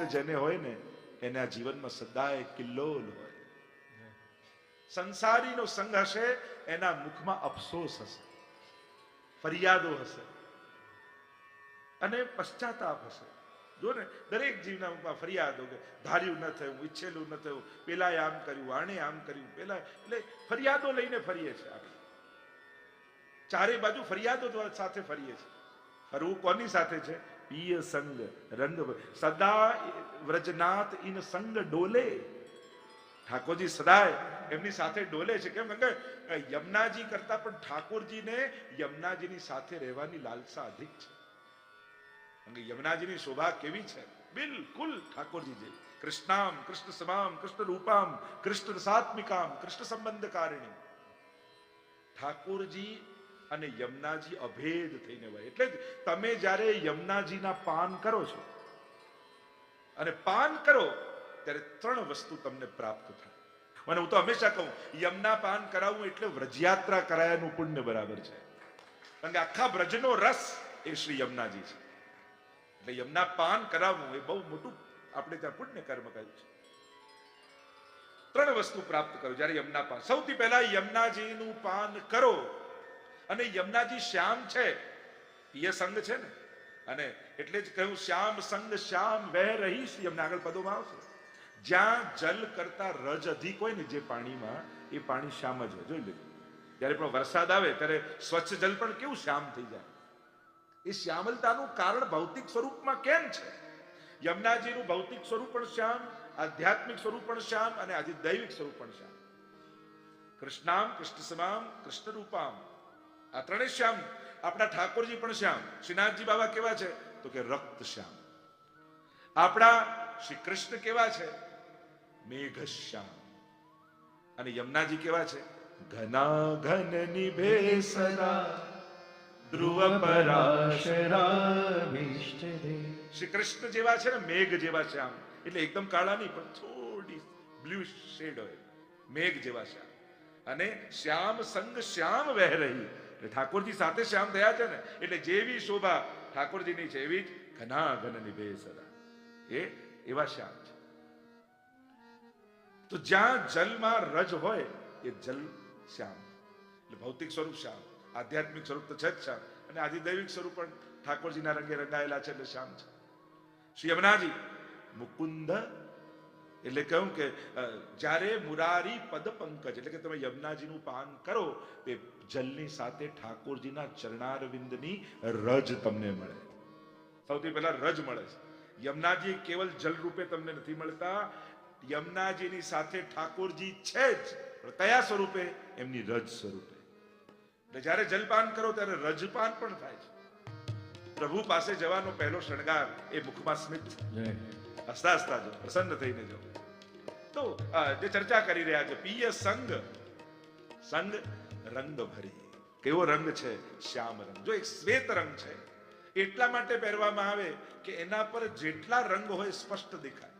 જેને હોય ને એના જીવનમાં સદાય કિલ્લોલ હોય. સંસારીનો સંગ હશે, એના મુખમાં અફસોસ હશે, ફરિયાદો હશે અને પશ્ચાતાપ હશે. જો ને દરેક જીવના મુખમાં ફરિયાદો કે ધાર્યું ન થયું, ઈચ્છેલું ન થયું, પેલાએ આમ કર્યું, આણે આમ કર્યું, પેલા એટલે ફરિયાદો લઈને ફરીએ છીએ આપણે. ચારે બાજુ ફરિયાદો સાથે ફરીએ છીએ. ફરવું કોની સાથે છે? પિય સંગ રંગ સદા વ્રજનાથ ઇન સંગ ડોલે. ઠાકોરજી સદાય એમની સાથે ડોલે છે. કેમ કે યમુનાજી કરતા પણ ઠાકોરજીને યમુનાજીની સાથે રહેવાની લાલસા અધિક છે. યમુનાજીની શોભા કેવી છે? બિલકુલ ઠાકોરજી જેવી. કૃષ્ણામ કૃષ્ણ સમામ કૃષ્ણ રૂપામ કૃષ્ણ સાત્મિકામ કૃષ્ણ સંબંધકારિણી. ઠાકોરજી અને યમુનાજી અભેદ થઈને હોય. એટલે જ તમે જ્યારે યમુનાજીના પાન કરો છો અને પાન કરો ત્યારે 3 વસ્તુ તમને પ્રાપ્ત થાય. અને હું તો હંમેશા કહું, યમુના પાન કરાવવું એટલે વ્રજયાત્રા કરાયાનું પુણ્ય બરાબર છે. કારણ કે આખા વ્રજનો રસ એ શ્રી યમુનાજી છે. એટલે યમુના પાન કરાવવું એ બહુ મોટું આપણે ત્યાં પુણ્ય કર્મ કહ્યું છે. 3 વસ્તુ પ્રાપ્ત કરો જ્યારે યમુના પાન. સૌથી પહેલા યમુનાજીનું પાન કરો. અને યમુનાજી શ્યામ છે, પિય સંગ છે ને, અને એટલે જ કહ્યું શ્યામ સંગ શ્યામ વહ રહીશ. યમુના આગળ પદોમાં આવશે. જ્યાં જલ કરતા રજ અધિક હોય ને જે પાણીમાં, એ પાણી શ્યામ જ હોય. જોઈ લેજો, જયારે પણ વરસાદ આવે ત્યારે સ્વચ્છ જલ પણ કેવું શ્યામ થઈ જાય. એ શ્યામલતાનું કારણ ભૌતિક સ્વરૂપમાં કેમ છે? યમુનાજીનું ભૌતિક સ્વરૂપ પણ શ્યામ, આધ્યાત્મિક સ્વરૂપ પણ શ્યામ અને આજે દૈવિક સ્વરૂપ પણ શ્યામ. કૃષ્ણામ કૃષ્ણ સમામ કૃષ્ણ રૂપામ, આ ત્રણેય શ્યામ. આપણા ઠાકોરજી પણ શ્યામ. શ્રીનાથજી બાબા કેવા છે? તો કે રક્ત શ્યામ. આપણા શ્રી કૃષ્ણ કેવા છે? મેઘ શ્યામ. અને યમુનાજી કેવા છે? ઘના ઘન નિભે સદા ધ્રુવ પરાશરાભીષ્ટદે. શ્રી કૃષ્ણ જેવા છે ને મેઘ જેવા શ્યામ. એટલે એકદમ કાળા નહીં, પણ થોડી બ્લુ શેડ હોય, મેઘ જેવા શ્યામ. અને શ્યામ સંગ શ્યામ વહ રહી. એટલે ઠાકોરજી સાથે શ્યામ થયા છે ને, એટલે જેવી શોભા ઠાકોરજીની છે એવી જ ઘના ઘન નિભે સદા, એ એવા શ્યામ છે. તો જ્યાં જલમાં રજ હોય એ જલ શ્યામ. એટલે ભૌતિક સ્વરૂપ શ્યામ, આધ્યાત્મિક સ્વરૂપ તો છે જ શ્યામ, અને આદિ દૈવિક સ્વરૂપ પણ ઠાકોરજીના રંગે રંગાયેલા છે એટલે શ્યામ છે. શ્રી યમુનાજી મુકુંદ, એટલે કહ્યું કે જ્યારે મુરારી પદ પંકજ, એટલે કે તમે યમુનાજીનું પાન કરો તે જલની સાથે ઠાકોરજીના ચરણારવિંદની રજ તમને મળે. સૌથી પહેલા રજ મળે છે. યમુનાજી કેવલ જલ રૂપે તમને નથી મળતા, યમુનાજીની સાથે ઠાકોરજી છે જ, પણ કયા સ્વરૂપે? એમની રજ સ્વરૂપે. એટલે જ્યારે જલપાન કરો ત્યારે રજપાન પણ થાય છે. પ્રભુ પાસે જવાનો પહેલો શણગાર એ મુખમાં સ્મિત, હસતા હસતા જો, પ્રસન્ન થઈને જો. તો જે ચર્ચા કરી રહ્યા છે, પિય સંગ સંગ રંગ ભરી. કેવો રંગ છે? શ્યામ રંગ. જો એક શ્વેત રંગ છે, એટલા માટે પહેરવામાં આવે કે એના પર જેટલા રંગ હોય સ્પષ્ટ દેખાય.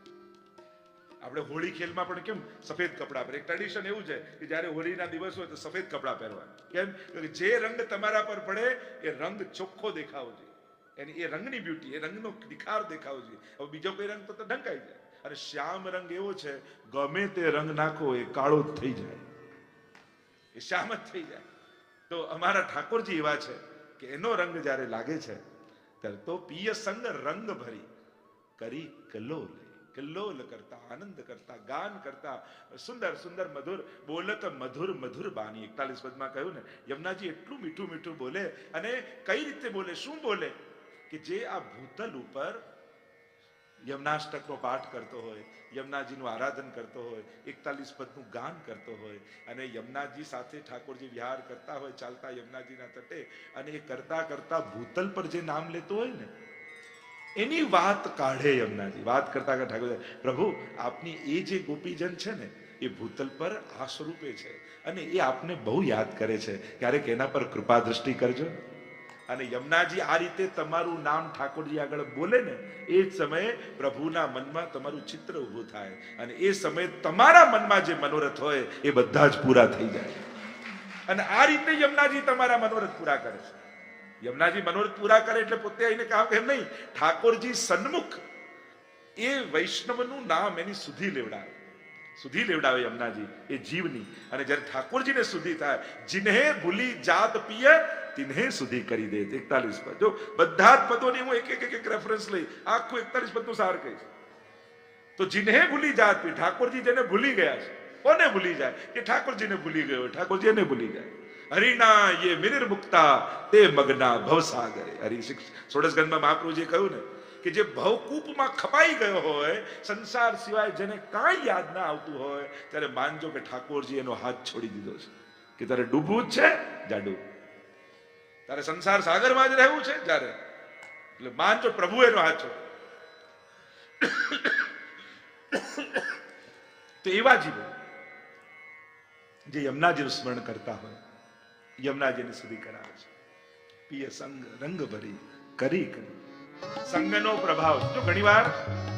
આપણે હોળી ખેલમાં પણ કેમ સફેદ કપડા પહેરે? એક ટ્રેડિશન એવું છે કે જ્યારે હોળીના દિવસ હોય તો સફેદ કપડા પહેરવા. કેમ? કે જે રંગ તમારા પર પડે એ રંગ ચોખ્ખો દેખાવો જોઈએ, એની એ રંગની બ્યુટી, એ રંગનો નિખાર દેખાવો જોઈએ. હવે બીજો કોઈ રંગ તો ઢંકાઈ જાય. અને શ્યામ રંગ એવો છે, ગમે તે રંગ નાખો એ કાળો જ થઈ જાય, એ શ્યામ જ થઈ જાય. તો અમારા ઠાકોરજી એવા છે કે એનો રંગ જ્યારે લાગે છે ત્યારે તો પિય સંગ રંગ ભરી કરી કલ્લોલ. કલ્લોલ કરતા, આનંદ કરતા, ગાન કરતા, સુંદર સુંદર મધુર બોલત મધુર મધુર બાની. 41 પદમાં કહ્યું ને, યમુનાજી એટલું મીઠું મીઠું બોલે. અને કઈ રીતે બોલે? શું બોલે? કે જે આ ભૂતલ ઉપર યમુનાષ્ટકનો પાઠ કરતો હોય, યમુનાજીનું આરાધન કરતો હોય, 41 પદનું ગાન કરતો હોય, અને યમુનાજી સાથે ઠાકોરજી વિહાર કરતા હોય ચાલતા યમુનાજીના તટે, અને એ કરતા કરતા ભૂતલ પર જે નામ લેતો હોય ને એની વાત કાઢે યમુનાજી. વાત કરતા કરતા ઠાકોર, પ્રભુ આપની એ જે ગોપીજન છે ને એ ભૂતલ પર આ સ્વરૂપે છે, અને એ આપને બહુ યાદ કરે છે, ક્યારેક એના પર કૃપા દ્રષ્ટિ કરજો. અને યમુનાજી આ રીતે તમારું નામ ઠાકોરજી આગળ બોલે ને એ જ સમયે પ્રભુના મનમાં તમારું ચિત્ર ઊભું થાય, અને એ સમયે તમારા મનમાં જે મનોરથ હોય એ બધા જ પૂરા થઈ જાય. અને આ રીતે યમુનાજી તમારા મનોરથ પૂરા કરે છે. યમુનાજી મનોરથ પૂરા કરે એટલે પોતે આવીને કામ, એમ નહીં, ઠાકોરજી સન્મુખ એ વૈષ્ણવનું નામ એની સુધી લેવડાવે યમુનાજી એ જીવની. અને જ્યારે ઠાકોરજીને સુધી થાય, જીન્હે ભૂલી જાત પિય તિન્હે સુધી કરી દે. 41 પદ. જો બધા જ પદોની હું એક રેફરન્સ લઈ આખું 41 પદનું સાર કહીશ. તો જીન્હે ભૂલી જાત પિય, ઠાકોરજી જેને ભૂલી ગયા છે. કોને ભૂલી જાય? કે ઠાકોરજીને ભૂલી ગયો, ઠાકોરજી એને ભૂલી જાય. હરિના યે વિનિર્મુક્તા તે મગ્ના ભવસાગરે. હરિ 16 મહાપ્રભુજીએ કહ્યું ને કે જે ભવકૂપમાં ખપાઈ ગયો હોય, સંસાર સિવાય જેને કાંઈ યાદ ના આવતું હોય, ત્યારે માનજો કે ઠાકોરજી એનો હાથ છોડી દીધો છે કે તારે ડૂબવું જ છે, જા ડૂબ. તારે સંસાર સાગરમાં જ રહેવું છે, જ્યારે એટલે માનજો પ્રભુ એનો હાથ છોડી. તો એવા જીવો જે યમુનાજીનું સ્મરણ કરતા હોય, યમુનાજીને સુધી કરાવે છે. પિય સંગ રંગ ભરી કરી કરી. સંગનો પ્રભાવ. જો ઘણીવાર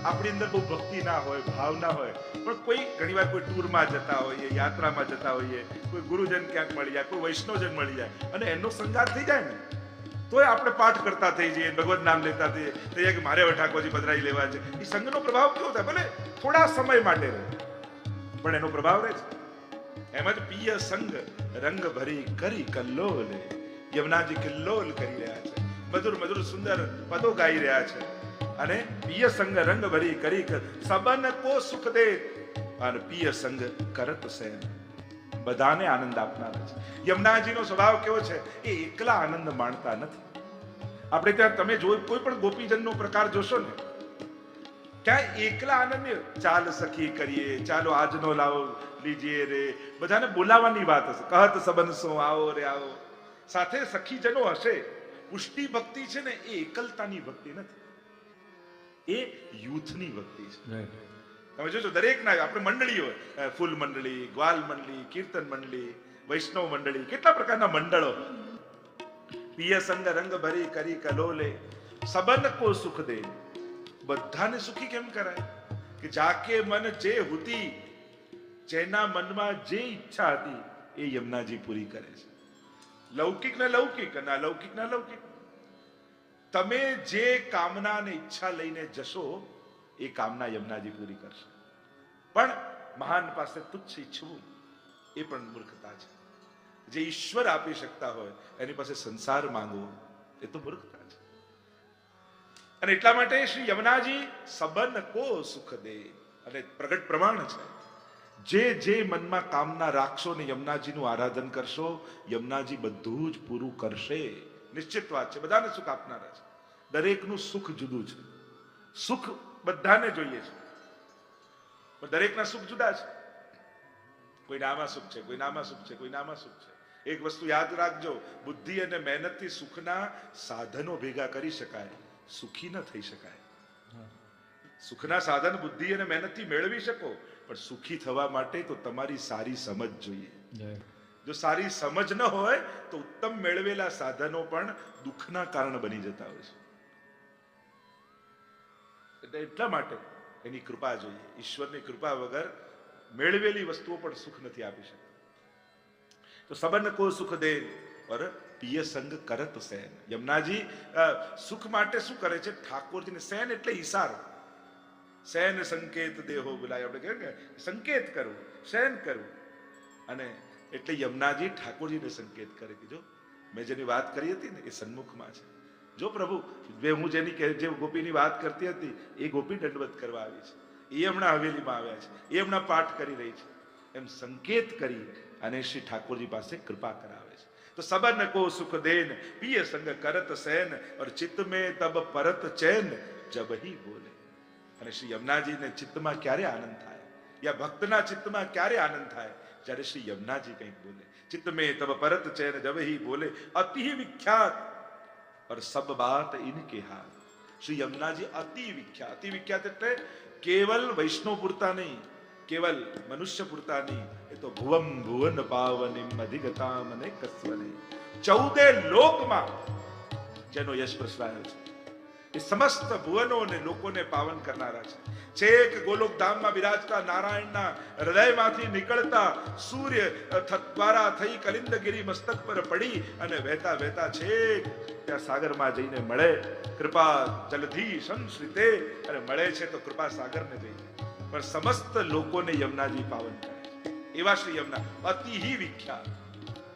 આપણી અંદર બહુ ભક્તિ ના હોય, ભાવ ના હોય, પણ કોઈ ઘણીવાર કોઈ ટૂરમાં જતા હોઈએ, યાત્રામાં જતા હોઈએ, કોઈ ગુરુજન ક્યાંક મળી જાય, કોઈ વૈષ્ણવજન મળી જાય અને એનો સંગાત થઈ જાય ને, તોય આપણે પાઠ કરતા થઈ જઈએ, ભગવત નામ લેતા થઈએ કે મારે હવે ઠાકોરજી પધરાઈ લેવા છે. એ સંગનો પ્રભાવ કેવો થાય? ભલે થોડા સમય માટે રહે, પણ એનો પ્રભાવ રહે છે. એમ જ પિય સંગ રંગ ભરી કરી કલ્લોલ. યમુનાજી કિલ્લોલ કરી રહ્યા છે, મધુર સુંદર પદો ગાઈ રહ્યા છે. અને પિય સંગ રંગ ભરી કરી સબન કો સુખ દે. અને પિય સંગ કરત સેન. બધાને આનંદ આપનાર છે. યમુનાજીનો સ્વભાવ કેવો છે? એ એકલા આનંદ માણતા નથી. આપણે ત્યાં તમે કોઈ પણ ગોપીજનનો પ્રકાર જોશો ને, ક્યાં એકલા આનંદ નહીં. ચાલ સખી કરીએ, ચાલો આજનો લાવો લીજીએ રે, બધાને બોલાવવાની વાત હશે. કહત સબન સો આવો રે આવો. સાથે સખીજનો હશે. પુષ્ટિ ભક્તિ છે ને, એ એકલતાની ભક્તિ નથી, એ યુથની ભક્તિ છે. તમે જોજો દરેકના આપણે મંડળી હોય, ફૂલ મંડળી, ગ્વાલ મંડળી, કીર્તન મંડળી, વૈષ્ણવ મંડળી, કેટલા પ્રકારના મંડળો. પિય સંગ રંગ ભરી કરી કલોલે સબન કો સુખ દે. બધાને સુખી કેમ કરાય? કે જાકે મન જે હુતી, જેના મનમાં જે ઈચ્છા હતી એ યમુનાજી પૂરી કરે છે. લૌકિક ને લૌકિક અને અલૌકિક ને અલૌકિક. તમે જે કામના ને ઈચ્છા લઈને જશો એ કામના યમુનાજી પૂરી કરશે. પણ મહાન પાસે તુચ્છ ઈચ્છવું એ પણ મૂર્ખતા છે. જે ઈશ્વર આપી શકતા હોય એની પાસે સંસાર માંગવો એ તો મૂર્ખતા છે. અને એટલા માટે શ્રી યમુનાજી સબન કો સુખ દે. અને પ્રગટ પ્રમાણ છે. જે મનમાં કામના રાખશો ને યમુનાજીનું આરાધન કરશો, યમુનાજી બધું જ પૂરું કરશે. નિશ્ચિત વાત છે. બધાને સુખ આપનારા છે. દરેકનું સુખ જુદું છે. સુખ બધાને જોઈએ છે, પણ દરેકના સુખ જુદા છે. કોઈ નામાં સુખ છે, કોઈ નામાં સુખ છે, કોઈ નામાં સુખ છે. એક વસ્તુ યાદ રાખજો, બુદ્ધિ અને મહેનતથી સુખના સાધનો ભેગા કરી શકાય, સુખી ન થઈ શકાય. સુખના સાધન બુદ્ધિ અને મહેનતથી મેળવી શકો, પણ સુખી થવા માટે તો તમારી સારી સમજ જોઈએ. જો સારી સમજ ન હોય તો ઉત્તમ મેળવેલા સાધનો પણ દુઃખના કારણ બની જતા હોય છે. એટલે એટલા માટે એની કૃપા જોઈએ. ઈશ્વરની કૃપા વગર મેળવેલી વસ્તુઓ પણ સુખ નથી આપી શકતી. તો સબન કો સુખ દે और પિય સંગ કરત સેન. યમુનાજી સુખ માટે શું કરે છે? ઠાકોરજીને સેન એટલે ઈશારો. સેન સંકેત દેહો બોલાય. આપણે કહે કે સંકેત કરવું, સેન કરવું. અને એટલે યમુનાજી ઠાકોરજીને સંકેત કરે કે જો મેં જેની વાત કરી હતી ને એ સન્મુખમાં છે. જો પ્રભુ હું જે ગોપીની વાત કરતી હતી એ ગોપી દંડવત કરવા આવી છે, એ હમણાં હવેલીમાં આવ્યા છે, એ હમણાં પાઠ કરી રહી છે, એમ સંકેત કરી અને શ્રી ઠાકોરજી પાસે કૃપા કરાવે છે. તો સબન કો સુખ દેન પિય સંગ કરત સેન और चित्त में तब परत चैन जब ही बोले. અને શ્રી યમુનાજીને ચિત્તમાં ક્યારે આનંદ થાય, યા ભક્તના ચિત્તમાં ક્યારે આનંદ થાય? જ્યારે શ્રી યમુનાજી કંઈક બોલે. ચિત્ત में तब परत चैन जब ही बोले अति विख्यात और सब बात इनके हाथ. श्री यमुनाजी अति विख्यात. अति विख्यात એટલે કેવલ વૈષ્ણવ પૂરતા નહીં, કેવલ મનુષ્ય પૂરતા નહીં, એ તો ભુવમ ભુવન પાવનિમ અધિગતામ ને કસ્વને. 14 લોકમાં જેનો યશ પ્રસરાયો છે, એ સમસ્ત ભુવનો અને લોકોને પાવન કરનારા છે. છેક ગોલોક ધામમાં બિરાજતા નારાયણના હૃદયમાંથી નીકળતા સૂર્ય દ્વારા થઈ કલિંદગીરી મસ્તક પર પડી અને વહેતા વહેતા છેક ત્યાં સાગરમાં જઈને મળે. કૃપા જલધી સંશ્રિતે, અને મળે છે તો કૃપા સાગરને જઈને. પણ સમસ્ત લોકોને યમુનાજી પાવન કરે એવા શ્રી યમુના અતિ ही વિખ્યાત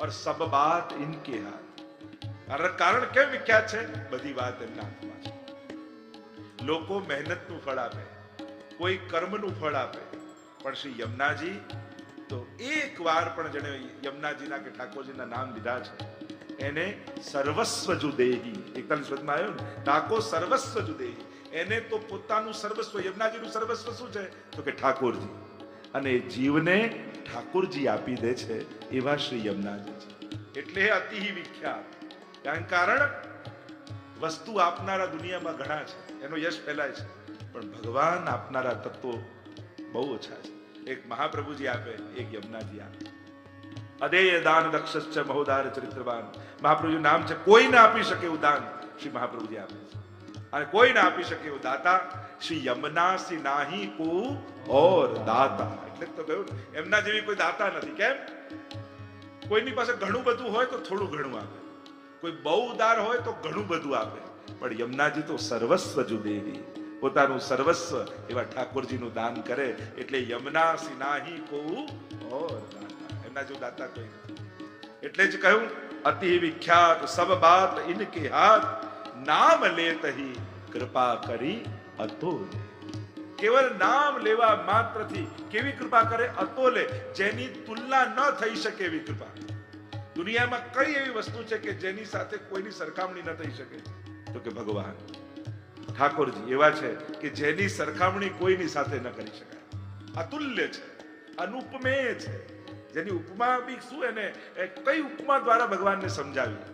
और सब बात इनके हाथ. કારણ કેમ વિખ્યાત છે? બધી વાત એમના હાથમાં છે. લોકો મહેનતનું ફળ આપે, કોઈ કર્મનું ફળ આપે, પણ શ્રી યમુનાજી તો એક વાર પણ જેને યમુનાજીના કે ઠાકોરજીના નામ લીધા છે એને સર્વસ્વ જુ દેહી, 41 પદમાં આવ્યું ને, ઠાકોર સર્વસ્વ જુ દેહી. એને તો પોતાનું સર્વસ્વ, યમુનાજીનું સર્વસ્વ શું છે? તો કે ઠાકોરજી. અને જીવને ઠાકોરજી આપી દે છે એવા શ્રી યમુનાજી છે. એટલે અતિ વિખ્યાત. કારણ વસ્તુ આપનારા દુનિયામાં ઘણા છે, એનો યશ ફેલાય છે, પણ ભગવાન આપનારા તત્વો બહુ ઓછા છે. એક મહાપ્રભુજી આપે, એક યમુનાજી આપે. અદેય દાન દક્ષશ્ચ મહોદાર ચરિત્રવાન. મહાપ્રભુનું નામ છે. કોઈ ના આપી શકે એવું દાન શ્રી મહાપ્રભુજી આપે છે. અને કોઈ ના આપી શકે એવું દાતા શ્રી યમુના સી નાહી કો ઓર દાતા. એટલે તો કહ્યું એમના જેવી કોઈ દાતા નથી. કેમ? કોઈની પાસે ઘણું બધું હોય તો થોડું ઘણું આપે, કોઈ બહુ ઉદાર હોય તો ઘણું બધું આપે, પણ યમુનાજી તો સર્વસ્વ જુ દેહી, પોતાનું સર્વસ્વ એવા ઠાકોરજીનું દાન કરે. એટલે યમુના સી નાહી કો ઓર દાતા. એમના જેવું દાતા કોઈ નથી. એટલે જ કહ્યું અતિ વિખ્યાત સબ બાત ઇનકે હાથ, નામ લેત હી કૃપા કરી અતોલ. કેવળ નામ લેવા માત્રથી કેવી કૃપા કરે? અતોલે, જેની તુલના ન થઈ શકે એવી કૃપા. દુનિયામાં કઈ એવી વસ્તુ છે કે જેની સાથે કોઈની સરખામણી ન થઈ શકે? તો કે ભગવાન ઠાકોરજી એવા છે કે જેની સરખામણી કોઈની સાથે ન કરી શકાય. અતુલ્ય છે, અનુપમેય છે. જેની ઉપમા બી શું, એને કઈ ઉપમા દ્વારા ભગવાનને સમજાવી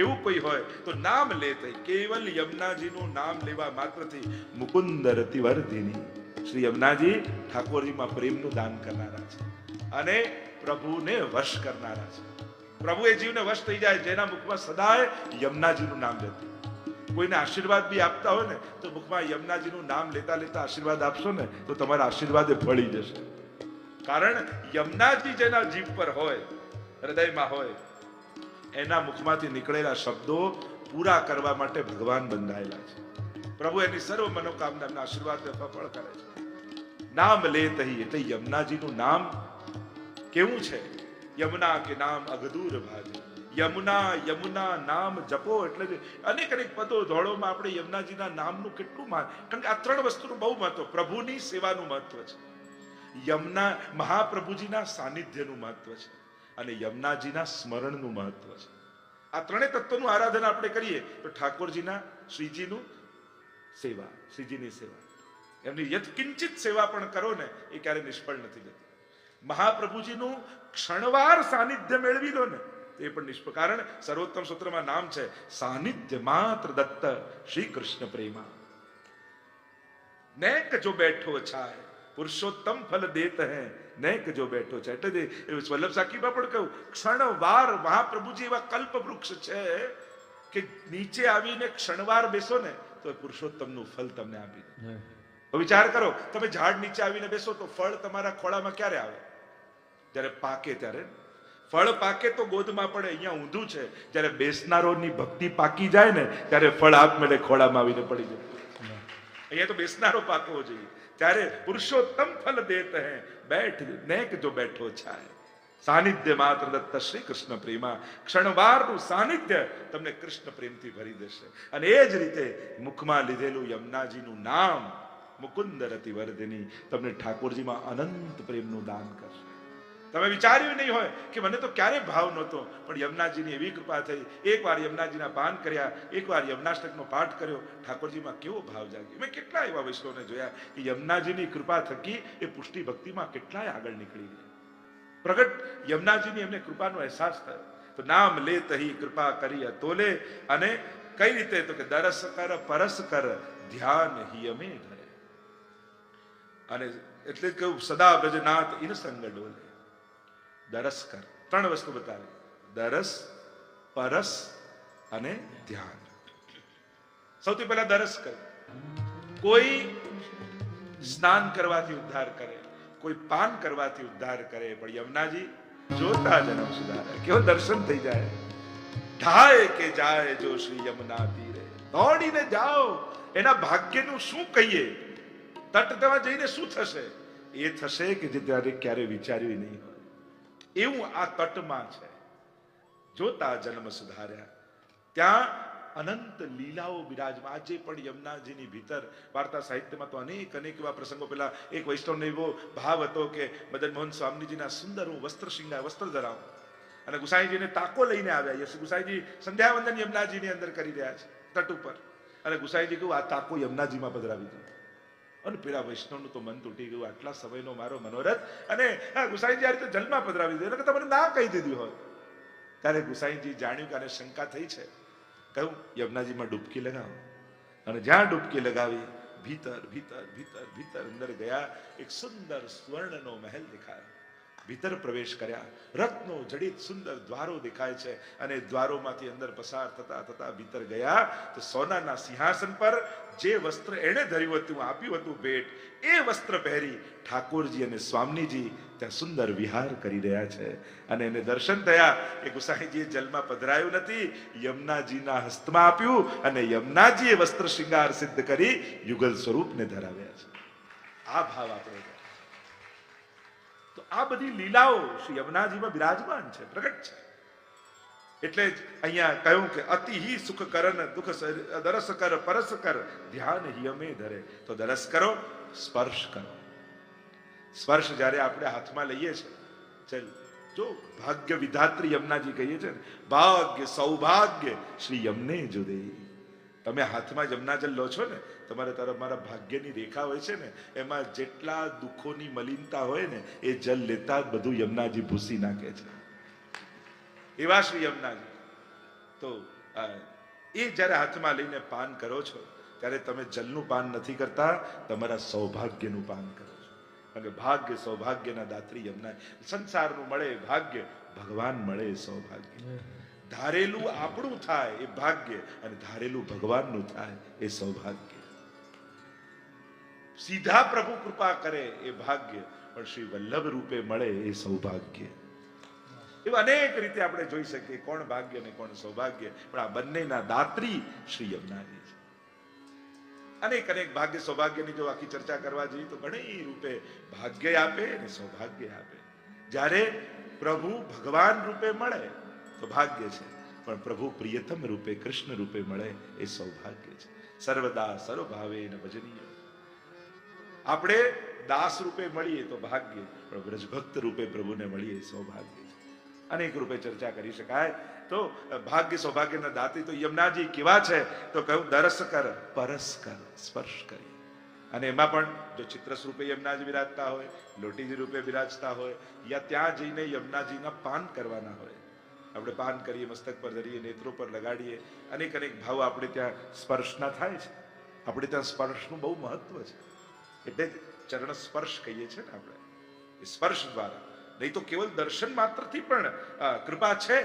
એવું કોઈ હોય તો નામ લેતે. કેવલ યમુનાજીનું નામ લેવા માત્રથી મુકુંદ રતિવર્ધિની. શ્રી યમુનાજી ઠાકોરજીમાં પ્રેમનું દાન કરનારા છે અને પ્રભુને વશ કરનારા છે. પ્રભુ એ જીવને વશ થઈ જાય જેના મુખમાં સદાય યમુનાજીનું નામ લેતું. કોઈને આશીર્વાદ બી આપતા હોય ને તો મુખમાં યમુનાજીનું નામ લેતા લેતા આશીર્વાદ આપશો ને તો તમારા આશીર્વાદ એ ફળી જશે. કારણ યમુનાજી જેના જીભ પર હોય, હૃદયમાં હોય, એના મુખમાંથી નીકળેલા શબ્દો પૂરા કરવા માટે ભગવાન બંધાયેલા છે. પ્રભુ એની સર્વ મનોકામના આશીર્વાદ સફળ કરે છે. નામ લેત હી, એટલે યમુનાજીનું નામ કેવું છે? યમુના કે નામ અગદૂર ભાજી. યમુના યમુના નામ જપો. એટલે અનેક અનેક પદો ધોળોમાં આપણે યમુનાજીના નામનું કેટલું મહત્વ. કારણ કે આ ત્રણ વસ્તુનું બહુ મહત્વ. પ્રભુની સેવાનું મહત્વ છે, યમુના મહાપ્રભુજીના સાનિધ્યનું મહત્વ છે, અને યમુનાજીના સ્મરણનું મહત્વ છે. આ ત્રણેય તત્વનું આરાધન આપણે કરીએ તો ઠાકોરજીના, શ્રીજીનું સેવા, શ્રીજીની સેવા, એમની યત્કિંચિત સેવા પણ કરો ને એ ક્યારે નિષ્ફળ નથી જતી. મહાપ્રભુજીનું ક્ષણવાર સાનિધ્ય મેળવી લો ને એ પણ નિષ્ફળ. કારણ સર્વોત્તમ સૂત્રમાં નામ છે સાનિધ્ય માત્ર દત્ત શ્રી કૃષ્ણ પ્રેમા. નેક જો બેઠો છાય પુરુષોત્તમ ફલ દેત હૈ, નેક જો બેઠો છે. એટલે વલ્લભ સાખીમાં પણ કહ્યું ક્ષણવાર મહાપ્રભુજી એવા કલ્પ વૃક્ષ છે કે નીચે આવીને ક્ષણવાર બેસો ને તો પુરુષોત્તમનું ફલ તમને આપી દે. વિચાર કરો, તમે ઝાડ નીચે આવીને બેસો તો ફળ તમારા ખોળામાં ક્યારે આવે? જ્યારે પાકે ત્યારે. ફળ પાકે તો ગોદમાં પડે, અહીંયા ઊંધું છે. જ્યારે બેસનારોની ભક્તિ પાકી જાય ને ત્યારે ફળ આપમેળે ખોળામાં આવીને પડી જાય. અહીંયા તો બેસનારો પાકવો જોઈએ. ત્યારે પુરુષોત્તમ ફલ દેત હૈ, બેઠ નેક જો બેઠો છાય. સાનિધ્ય માત્ર દત્ત શ્રી કૃષ્ણ પ્રેમા. ક્ષણવારનું સાનિધ્ય તમને કૃષ્ણ પ્રેમથી ભરી દેશે. અને એ જ રીતે મુખમાં લીધેલું યમુનાજીનું નામ મુકુંદ રતિવર્ધિની તમને ઠાકોરજીમાં અનંત પ્રેમનું દાન કરશે. તમે વિચાર્યું નહીં હોય કે મને તો ક્યારે ભાવ નહોતો, પણ યમુનાજીની એવી કૃપા થઈ. એકવાર યમુનાજીના પાન કર્યા, એકવાર યમુનાષ્ટકનો પાઠ કર્યો, ઠાકોરજીમાં કેવો ભાવ જાગ્યો. મેં કેટલા એવા વૈષ્ણવને જોયા કે યમુનાજીની કૃપા થકી એ પુષ્ટિ ભક્તિમાં કેટલાય આગળ નીકળી ગયા. પ્રગટ યમુનાજીની એમને કૃપાનો અહેસાસ થયો. તો નામ લેત હી કૃપા કરી અતોલે. અને કઈ રીતે? તો કે દરસ કર પરસ કર ધ્યાન હી અમે ધરે. અને એટલે જ કહ્યું સદા બ્રજનાથ ઇન સંગ ડોલે. દરસ કર, ત્રણ વસ્તુ બતાવી: દરસ, પરસ અને ધ્યાન. સૌથી પહેલા દરસ કર. કોઈ સ્નાન કરવાથી ઉદ્ધાર કરે, કોઈ પાન કરવાથી ઉદ્ધાર કરે, પણ યમુનાજી જોતા જન્મ સુધારે. કેવો દર્શન થઈ જાય. ઢાય કે જાય જો શ્રી યમુના તીરે, દોડીને જાઓ. એના ભાગ્યનું શું કહીએ? તટમાં જઈને શું થશે? એ થશે કે જે ત્યારે ક્યારે વિચાર્યું નહીં હોય એવું આ તટમાં છે. જોતા જન્મ સુધાર્યા. ત્યાં અનંત લીલાઓ બિરાજમાં. આજે પણ યમુનાજીની ભીતર વાર્તા સાહિત્યમાં તો અનેક એવા પ્રસંગો. પેલા એક વૈષ્ણવને એવો ભાવ હતો કે મદન મોહન સ્વામીજીના સુંદર હું વસ્ત્ર ધરાવું, અને ગુસાઈજીને તાકો લઈને આવ્યા. યસ, ગુસાઈજી સંધ્યાવંદન યમુનાજીની અંદર કરી રહ્યા છે તટ ઉપર, અને ગુસાઈજી કહ્યું આ તાકો યમુનાજીમાં પધરાવી દો. અને પેલા વૈષ્ણવનું તો મન તૂટી ગયું, આટલા સમયનો મારો મનોરથ, અને ગુસાઈજી આ રીતે જલમાં પધરાવી દે. એટલે કે તમને ના કહી દીધી હોય. ત્યારે ગુસાઈજી જાણ્યું કે આને શંકા થઈ છે. કહ્યું યમુનાજીમાં ડૂબકી લગાવો. અને જ્યાં ડૂબકી લગાવી ભીતર ભીતર ભીતર ભીતર અંદર ગયા. એક સુંદર સ્વર્ણનો મહેલ દેખાયો. ભીતર પ્રવેશ કર્યા. રત્નો જડિત સુંદર દ્વારો દેખાય છે, અને દ્વારોમાંથી અંદર પસાર થતા થતા ભીતર ગયા તો સોનાના સિંહાસન પર જે વસ્ત્ર એણે ધર્યું હતું, આપ્યું હતું ભેટ, એ વસ્ત્ર પહેરી ઠાકોરજી અને સ્વામીજી ત્યાં સુંદર વિહાર કરી રહ્યા છે. અને એને દર્શન થયા કે ગુસાઈજીએ જલમાં પધરાયું નથી, યમુનાજીના હસ્તમાં આપ્યું, અને યમુનાજીએ વસ્ત્ર શૃંગાર સિદ્ધ કરી યુગલ સ્વરૂપને ધરાવ્યા છે. આ ભાવ આપણે. તો આ બધી લીલાઓ શ્રી યમુનાજીમાં બિરાજમાન છે, પ્રગટ છે. એટલે જ અહીંયા કહ્યું કે અતિ હિ સુખ કરન દુઃખ દરસ કર પરસ કર ધ્યાન હિયમે ધરે. તો દરસ કરો, સ્પર્શ કરો. સ્પર્શ જ્યારે આપણે હાથમાં લઈએ છીએ, ચલ જો ભાગ્ય વિધાત્રી યમુનાજી કહીએ છે ને, ભાગ્ય સૌભાગ્ય શ્રી યમને જુદે. તમે હાથમાં યમુનાજલ લો છો ને, તમારા ભાગ્યની રેખા હોય છે ને, એમાં જેટલા દુઃખોની મલિનતા હોય ને, એ જલ લેતા જ બધું યમુનાજી ભૂસી નાખે છે. એવા શ્રી યમુનાજી. તો એ જ્યારે હાથમાં લઈને પાન કરો છો, ત્યારે તમે જલનું પાન નથી કરતા, તમારા સૌભાગ્યનું પાન કરો છો. અને ભાગ્ય સૌભાગ્યના દાત્રી યમુના. સંસારનું મળે ભાગ્ય, ભગવાન મળે સૌભાગ્ય. ધારેલું આપણું થાય એ ભાગ્ય, અને ધારેલું ભગવાનનું થાય એ સૌભાગ્ય. સીધા પ્રભુ કૃપા કરે એ ભાગ્ય, પણ શ્રી વલ્લભ રૂપે મળે એ સૌભાગ્ય. એવા અનેક રીતે આપણે જોઈ શકીએ કોણ ભાગ્ય ને કોણ સૌભાગ્ય, પણ આ બંનેના દાત્રી શ્રી યમુનાજી છે. અનેક ભાગ્ય સૌભાગ્યની જો આખી ચર્ચા કરવા જઈએ તો ઘણી રૂપે ભાગ્ય આપે અને સૌભાગ્ય આપે. જ્યારે પ્રભુ ભગવાન રૂપે મળે તો ભાગ્ય છે, પણ પ્રભુ પ્રિયતમ રૂપે કૃષ્ણ રૂપે મળે એ સૌભાગ્ય છે. સર્વદા સર્વભાવે ભજનીય. આપણે દાસ રૂપે મળીએ તો ભાગ્ય, પણ વ્રજભક્ત રૂપે પ્રભુને મળીએ સૌભાગ્ય છે. અનેક રૂપે ચર્ચા કરી શકાય. તો ભાગ્ય સૌભાગ્યના દાતી તો યમુનાજી કેવા છે? તો કહ્યું દરસ કર પરસ કર, સ્પર્શ કરી. અને એમાં પણ જો ચિત્ર સ્વરૂપે યમુનાજી બિરાજતા હોય, લોટીજી રૂપે બિરાજતા હોય, યા ત્યાં જઈને યમુનાજીના પાન કરવાના હોય, આપણે પાન કરીએ, મસ્તક પર ધરીએ, નેત્રો પર લગાડીએ, અનેક ભાવ આપણે ત્યાં સ્પર્શના થાય છે. આપણે ત્યાં સ્પર્શનું બહુ મહત્વ છે. એટલે ચરણ સ્પર્શ કહીએ છીએ ને આપણે, એ સ્પર્શ દ્વારા. નહીં તો કેવલ દર્શન માત્રથી પણ કૃપા છે.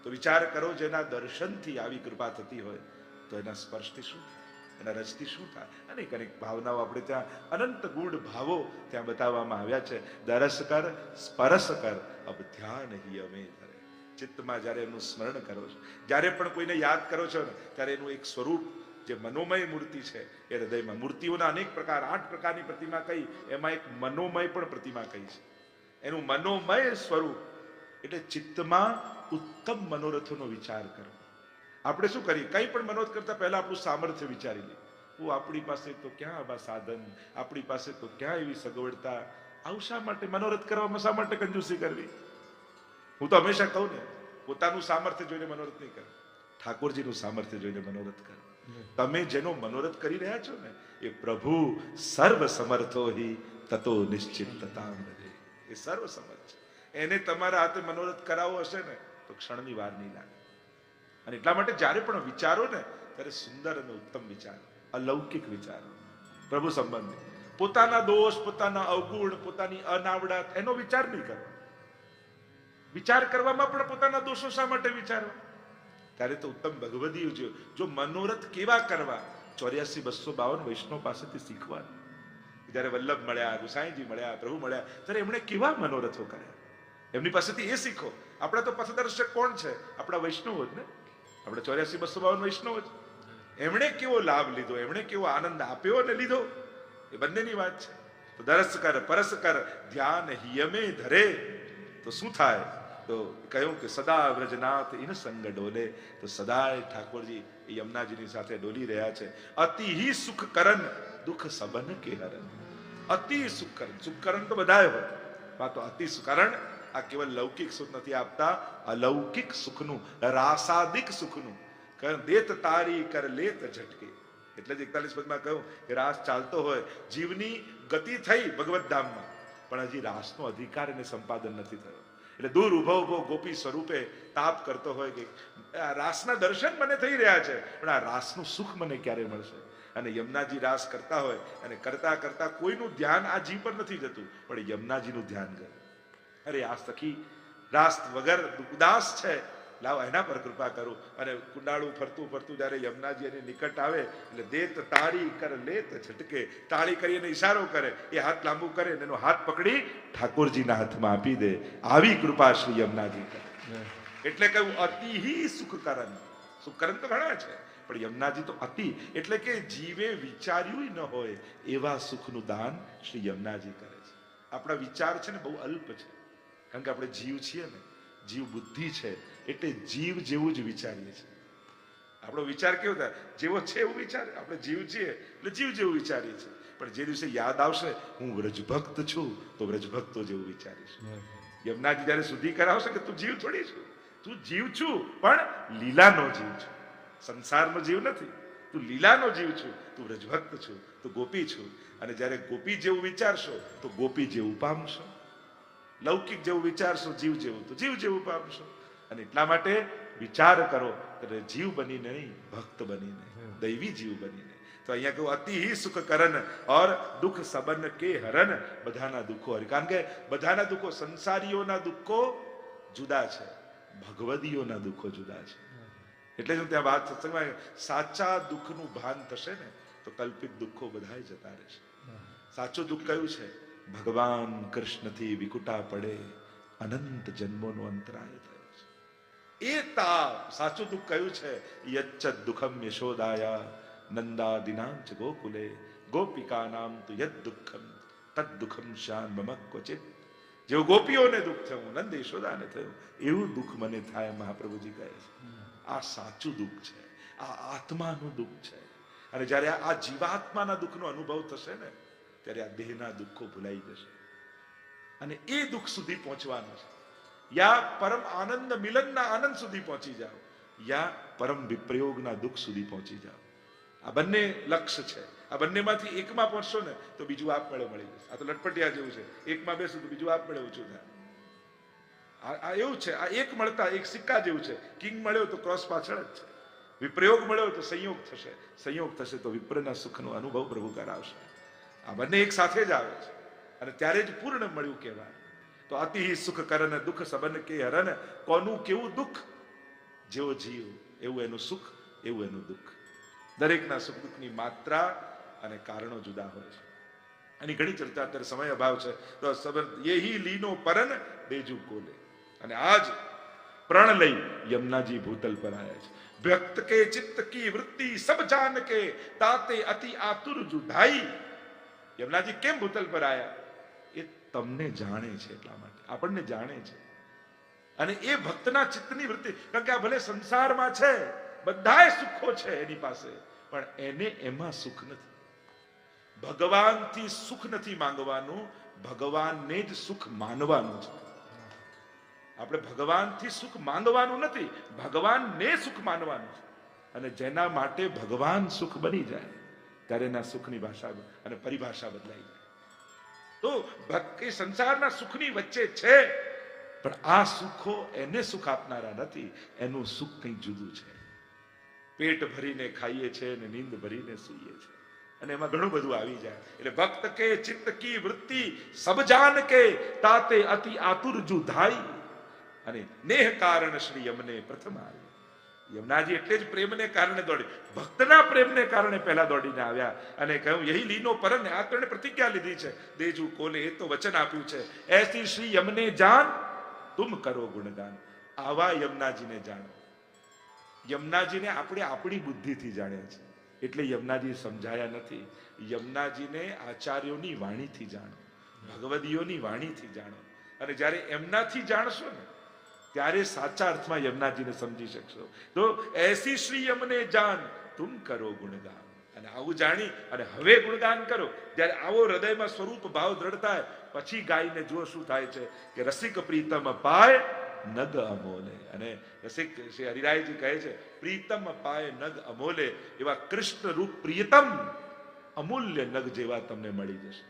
તો વિચાર કરો, જેના દર્શનથી આવી કૃપા થતી હોય તો એના સ્પર્શથી શું થાય, એના રસથી શું થાય? અનેક ભાવનાઓ આપણે ત્યાં, અનંત ગૂઢ ભાવો ત્યાં બતાવવામાં આવ્યા છે. દરસ કર સ્પર્શ કર અબ ધ્યાન હિ અમે ધરે. ચિત્તમાં જ્યારે એનું સ્મરણ કરો છો, જ્યારે પણ કોઈને યાદ કરો છો ને, ત્યારે એનું એક સ્વરૂપ, જે મનોમય મૂર્તિ છે એ હૃદયમાં. મૂર્તિઓના અનેક પ્રકાર, 8 પ્રકારની પ્રતિમા કહી, એમાં એક મનોમય પણ પ્રતિમા કહી છે. એનું મનોમય સ્વરૂપ એટલે ચિત્તમાં ઉત્તમ મનોરથોનો વિચાર કરો. આપણે શું કરીએ? કંઈ પણ મનોરથ કરતા પહેલા આપણું સામર્થ્ય વિચારી લઈએ. આપણી પાસે તો ક્યાં આવા સાધન, આપણી પાસે તો ક્યાં એવી સગવડતા. આવું શા માટે મનોરથ કરવામાં, શા માટે કંજૂસી કરવી? હું તો હંમેશા કહું ને, પોતાનું સામર્થ્ય જોઈને મનોરથ નહીં કરો, ઠાકોરજીનું સામર્થ્ય જોઈને મનોરથ કરો. તમે જેનો મનોરથ કરી રહ્યા છો ને, એ પ્રભુ સર્વ સમર્થો હિ તતો નિશ્ચિતતામ ભજે. એ સર્વ સમર્થ છે. એને તમારા હાથે મનોરથ કરાવવો હશે ને તો ક્ષણની વાર નહીં લાગે. અને એટલા માટે જ્યારે પણ વિચારો ને, ત્યારે સુંદર અને ઉત્તમ વિચારો, અલૌકિક વિચારો, પ્રભુ સંબંધી. પોતાના દોષ, પોતાના અવગુણ, પોતાની અનાવડત, એનો વિચાર નહીં કરવો. વિચાર કરવામાં પણ પોતાના દોષો શા માટે વિચારવા? ત્યારે તો ઉત્તમ ભગવદીય જો મનોરથ કેવા કરવા, 84-252 વૈષ્ણવ પાસેથી શીખવાનું. જ્યારે વલ્લભ મળ્યા, ગુસાઈજી મળ્યા, પ્રભુ મળ્યા, ત્યારે એમણે કેવા મનોરથો કર્યા. એમની પાસેથી એ શીખો. આપણા તો પથદર્શક કોણ છે? આપણા વૈષ્ણવો જ ને. આપણે 84-252 વૈષ્ણવો જ. એમણે કેવો લાભ લીધો, એમણે કેવો આનંદ આપ્યો અને લીધો, એ બંનેની વાત છે. તો દરસ કર પરસ કર ધ્યાન હિયમે ધરે તો શું થાય? તો કહ્યું કે સદા વ્રજનાથ ઇન સંગ ડોલે. તો સદાય ઠાકોરજી એ યમુનાજીની સાથે ડોલી રહ્યા છે. અતિ હી સુખ કરન દુઃખ સબન કે હરન. અતિ સુખ કરન, સુખ કરન તો બધાય હોય, તો અતિ સુખ કારણ આ કેવલ લૌકિક સુખ નથી આપતા, અલૌકિક સુખનું, રાસાદિક સુખનું. દેત તારી કર લેત ઝટકે. એટલે જ 41 પદમાં કહ્યું કે રાસ ચાલતો હોય, જીવની ગતિ થઈ ભગવત ધામમાં, પણ હજી રાસનો અધિકાર એને સંપાદન નથી થયો. એટલે દૂર ઉભો ઉભો ગોપી સ્વરૂપે તાપ કરતો હોય કે આ રાસના દર્શન મને થઈ રહ્યા છે, પણ આ રાસનું સુખ મને ક્યારે મળશે? અને યમુનાજી રાસ કરતા હોય અને કરતા કરતા કોઈનું ધ્યાન આ જીવ પર નથી જતું, પણ યમુનાજીનું ધ્યાન કરે. અરે આ સખી રાસ વગર ઉદાસ છે, લાવ એના પર કૃપા કરું. અને કુંડાળું ફરતું ફરતું જયારે યમુનાજી એની નિકટ આવે એટલે દેત તારી કર લેત ઝટકે. તાળી કરીને ઈશારો કરે, એ હાથ લાંબુ કરે અને એનો હાથ પકડી ઠાકોરજીના હાથમાં આપી દે. આવી કૃપા શ્રી યમુનાજી કરે. એટલે કહ્યું અતિ હી સુખ કરન. સુખ કરન તો ઘણા છે, પણ યમુનાજી તો અતિ, એટલે કે જીવે વિચાર્યું ન હોય એવા સુખનું દાન શ્રી યમુનાજી કરે છે. આપણા વિચાર છે ને બહુ અલ્પ છે, કારણ કે આપણે જીવ છીએ ને, જીવ બુદ્ધિ છે, એટલે જીવ જેવું જ વિચારીએ છીએ. આપણો વિચાર કેવો થાય? જેવો છે એવું વિચાર. આપણે જીવ છીએ એટલે જીવ જેવું વિચારીએ છીએ, પણ જે દિવસે યાદ આવશે હું વ્રજભક્ત છું તો વ્રજભક્તો જેવું વિચારીશ. યમુનાજી જયારે સુધી કરાવશે કે તું જીવ થોડી છું, તું જીવ છું પણ લીલાનો જીવ છું, સંસારનો જીવ નથી. તું લીલાનો જીવ છું, તું વ્રજભક્ત છું, તું ગોપી છું. અને જયારે ગોપી જેવું વિચારશો તો ગોપી જેવું પામશો, લૌકિક જેવું વિચારશો જીવ જેવું તો જીવ જેવું પામશો. અને એટલા માટે વિચાર કરો એટલે જીવ બનીને નહીં, ભક્ત બનીને, દૈવી જીવ બનીને. તો અહીંયા કહું અતિ હી સુખ કરન ઓર દુઃખ સબન કે હરન. બધાના દુઃખો હરી, કારણ કે બધાના દુઃખો, સંસારીઓના દુઃખો જુદા છે, ભગવદીઓના દુઃખો જુદા છે. એટલે જ ત્યાં વાત સત્સંગમાં સાચા દુઃખનું ભાન થશે ને તો કલ્પિત દુઃખો બધા જતા રહેશે. સાચું દુઃખ કયું છે? ભગવાન કૃષ્ણથી વિકુટા પડે, અનંત જન્મોનો અંતરાય થયો છે. એ તાપ સાચું દુઃખ કયું છે? યચ્ચ દુઃખમ યશોદાયા નંદાદિનાંચ ગોકુલે ગોપિકા નામ તુ યદ દુઃખમ તદ દુઃખમ શાન મમ ક્વચિત. જેવું ગોપીઓને દુઃખ થયું, નંદ યશોદાને થયું, એવું દુઃખ મને થાય, મહાપ્રભુજી કહે છે. આ સાચું દુઃખ છે, આ આત્માનું દુઃખ છે. અને જ્યારે આ જીવાત્માના દુઃખનો અનુભવ થશે ને ત્યારે આ દેહના દુઃખો ભૂલાઈ જશે અને એ દુઃખ સુધી પહોંચવાનું છે. યા પરમ આનંદ મિલનના આનંદ સુધી પહોંચી જાઓ, યા પરમ વિપ્રયોગના દુઃખ સુધી પહોંચી જાઓ. આ બંને લક્ષ્ય છે. આ બંનેમાંથી એકમાં પહોંચશો ને તો બીજું આપમેળે મળી જશે. આ તો લટપટિયા જેવું છે, એકમાં બેસો તો બીજું આપમેળે ઓછું થાય. આ એવું છે, આ એક મળતા એક સિક્કા જેવું છે. કિંગ મળ્યો તો ક્રોસ પાછળ જ છે, વિપ્રયોગ મળ્યો તો સંયોગ થશે, સંયોગ થશે તો વિપ્રના સુખનો અનુભવ પ્રભુ કરાવશે. આ બંને એક સાથે જ આવે છે અને ત્યારે જ પૂર્ણ મળ્યું કહેવાય. તો અતિ સુખ કરન દુઃખ સબન કે હરન. કોનું કેવું દુઃખ? જેવો જીવ એવું એનું સુખ, એવું એનું દુઃખ. દરેકના સુખ દુઃખની માત્રા અને કારણો જુદા હોય છે. એની ઘણી ચર્ચા, અત્યારે સમય અભાવ છે તો સબન યહી લીનો પરન બેજુ કોલે. અને આજ પ્રણ લઈ યમુનાજી ભૂતલ પર આવ્યા છે. વ્યક્ત કે ચિત્ત કી વૃત્તિ સબ જાન કે તાતે અતિ આતુર જુધાઈ. યમુનાજી કેમ ભૂતલ પર આવ્યા? એ તમને જાણે છે, એટલા માટે આપણને જાણે છે. અને એ ભક્તના ચિત્તની વૃત્તિ, કારણ કે આ ભલે સંસારમાં છે, બધાય સુખો છે એની પાસે, પણ એને એમાં સુખ નથી. ભગવાનથી સુખ નથી માંગવાનું, ભગવાનને જ સુખ માનવાનું છે. આપણે ભગવાનથી સુખ માંગવાનું નથી, ભગવાનને સુખ માનવાનું છે. અને જેના માટે ભગવાન સુખ બની જાય ત્યારે એના સુખની ભાષા અને પરિભાષા બદલાઈ જાય. તો ભક્તિ સંસારના સુખની વચ્ચે છે, પણ આ સુખો એને સુખ આપનારા નથી, એનું સુખ કંઈ જુદું છે. પેટ ભરીને ખાઈએ છે અને નીંદ ભરીને સૂઈએ છે, અને એમાં ઘણું બધું આવી જાય. એટલે ભક્ત કે ચિત્ત કી વૃત્તિ સબ જાન કે તાતે અતિ આતુર જુધાઈ. અને નેહ કારણ શ્રી યમને પ્રથમ આવી. યમુનાજી એટલે જ પ્રેમને કારણે દોડી, ભક્તના પ્રેમને કારણે પહેલા દોડીને આવ્યા અને કહ્યું યહી લીનો પરન, આ તો પ્રતિજ્ઞા લીધી છે, દેજુ કોલે એ તો વચન આપ્યું છે, એસી શ્રી યમને જાન તુમ કરો ગુણગાન. આવા યમુનાજીને જાણો. યમુનાજીને આપણે આપણી બુદ્ધિથી જાણ્યા છે, એટલે યમુનાજી સમજાયા નથી. યમુનાજીને આચાર્યોની વાણીથી જાણો, ભગવદીઓની વાણીથી જાણો, અને જ્યારે એમનાથી જાણશો ને ત્યારે સાચા અર્થમાં યમુનાજીને સમજી શકશો. તો એસી શ્રી યમને જાન તુમ કરો ગુણગાન. અને આવું જાણી અને હવે ગુણગાન કરો. જ્યારે આવો હૃદયમાં સ્વરૂપ ભાવ દ્રઢ થાય પછી ગાઈને જુઓ શું થાય છે કે રસિક પ્રીતમ પાય નગ અમોલે. અને રસિક શ્રી હરિરાયજી કહે છે પ્રીતમ પાય નગ અમોલે, એવા કૃષ્ણ રૂપ પ્રિયતમ અમૂલ્ય નગ જેવા તમને મળી જશે.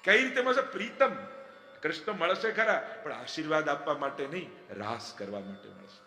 કઈ રીતે મળશે? પ્રીતમ કૃષ્ણ મળશે ખરા, પણ આશીર્વાદ આપવા માટે નહીં, રાસ કરવા માટે મળશે.